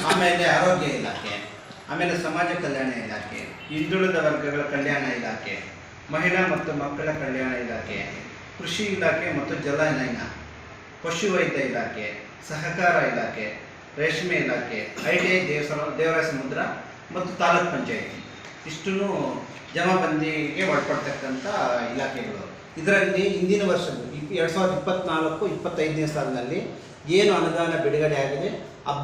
ಆಮೇಲೆ ಆರೋಗ್ಯ ಇಲಾಖೆ, ಆಮೇಲೆ ಸಮಾಜ ಕಲ್ಯಾಣ ಇಲಾಖೆ, ಹಿಂದುಳಿದ ವರ್ಗಗಳ ಕಲ್ಯಾಣ ಇಲಾಖೆ, ಮಹಿಳಾ ಮತ್ತು ಮಕ್ಕಳ ಕಲ್ಯಾಣ ಇಲಾಖೆ, ಕೃಷಿ ಇಲಾಖೆ ಮತ್ತು ಜಲನಯನ, ಪಶುವೈದ್ಯ ಇಲಾಖೆ, ಸಹಕಾರ ಇಲಾಖೆ, ರೇಷ್ಮೆ ಇಲಾಖೆ, ITI ದೇವರಾಯ ಸಮುದ್ರ ಮತ್ತು ತಾಲೂಕ್ ಪಂಚಾಯಿತಿ ಇಷ್ಟೂ ಜಮಾಬಂದಿಗೆ ಒಳಪಡ್ತಕ್ಕಂಥ ಇಲಾಖೆಗಳು. ಇದರಲ್ಲಿ ಹಿಂದಿನ ವರ್ಷದ 2024-25ನೇ ಸಾಲಿನಲ್ಲಿ ಏನು ಅನುದಾನ ಬಿಡುಗಡೆ ಆಗಿದೆ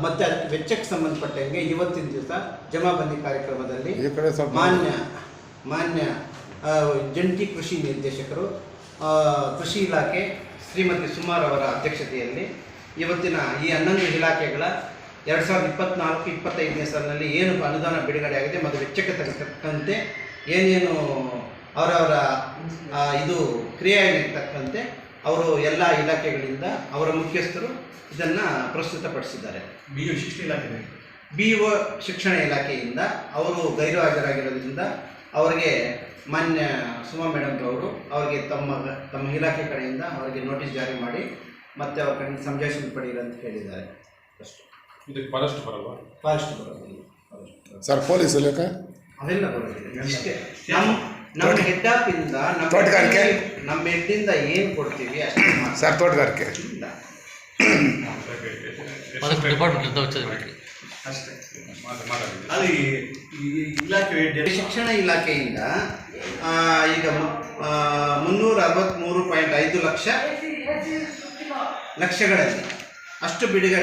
ಮತ್ತು ಅದಕ್ಕೆ ವೆಚ್ಚಕ್ಕೆ ಸಂಬಂಧಪಟ್ಟಂಗೆ ಇವತ್ತಿನ ದಿವಸ ಜಮಾಬಂದಿ ಕಾರ್ಯಕ್ರಮದಲ್ಲಿ ಮಾನ್ಯ ಜಂಟಿ ಕೃಷಿ ನಿರ್ದೇಶಕರು ಕೃಷಿ ಇಲಾಖೆ ಶ್ರೀಮತಿ ಸುಮಾರ್ ಅವರ ಅಧ್ಯಕ್ಷತೆಯಲ್ಲಿ ಇವತ್ತಿನ ಈ 11 ಇಲಾಖೆಗಳ 2024-25ನೇ ಸಾಲಿನಲ್ಲಿ ಏನು ಅನುದಾನ ಬಿಡುಗಡೆ ಆಗಿದೆ ಮತ್ತು ವೆಚ್ಚಕ್ಕೆ ತಕ್ಕಂತೆ ಏನೇನು ಅವರವರ ಇದು ಕ್ರಿಯೆಗೆ ತಕ್ಕಂತೆ ಅವರು ಎಲ್ಲ ಇಲಾಖೆಗಳಿಂದ ಅವರ ಮುಖ್ಯಸ್ಥರು ಇದನ್ನು ಪ್ರಸ್ತುತಪಡಿಸಿದ್ದಾರೆ. BO ಶಿಕ್ಷಣ ಇಲಾಖೆಯಿಂದ ಅವರು ಗೈರು ಹಾಜರಾಗಿರೋದ್ರಿಂದ ಅವರಿಗೆ ಮಾನ್ಯ ಸುಮಾ ಮೇಡಮ್ ಅವರು ಅವರಿಗೆ ತಮ್ಮ ಇಲಾಖೆ ಕಡೆಯಿಂದ ಅವರಿಗೆ ನೋಟಿಸ್ ಜಾರಿ ಮಾಡಿ ಮತ್ತೆ ಅವ್ರ ಕಡೆಯಿಂದ ಸಂಜಾಯಿಷಿ ಪಡೆಯಿರಿ ಅಂತ ಹೇಳಿದ್ದಾರೆ. ಅಷ್ಟು. ಇದಕ್ಕೆ ಫಾರೆಸ್ಟ್ ಬರಲ್ವಾ? ಫಾರೆಸ್ಟ್ ಬರೋದಿಲ್ಲ ಸರ್. ಪೊಲೀಸ್ ಇಲಾಖೆ ಅವೆಲ್ಲ ಬರೋದಿಲ್ಲ. ಇಷ್ಟೇ ನಮ್ಮ ಹೆಡ್ ಆಫಿಂದ ನಮ್ಮ ಹೆಡ್ಡಿಂದ ಏನು ಕೊಡ್ತೀವಿ ಅಷ್ಟೇ ಸರ್. ತೋಟಗಾರಿಕೆ ಅಷ್ಟೇ. ಶಿಕ್ಷಣ ಇಲಾಖೆಯಿಂದ ಈಗ 363.5 ಲಕ್ಷಗಳಲ್ಲಿ ಅಷ್ಟು ಬಿಡುಗಡೆ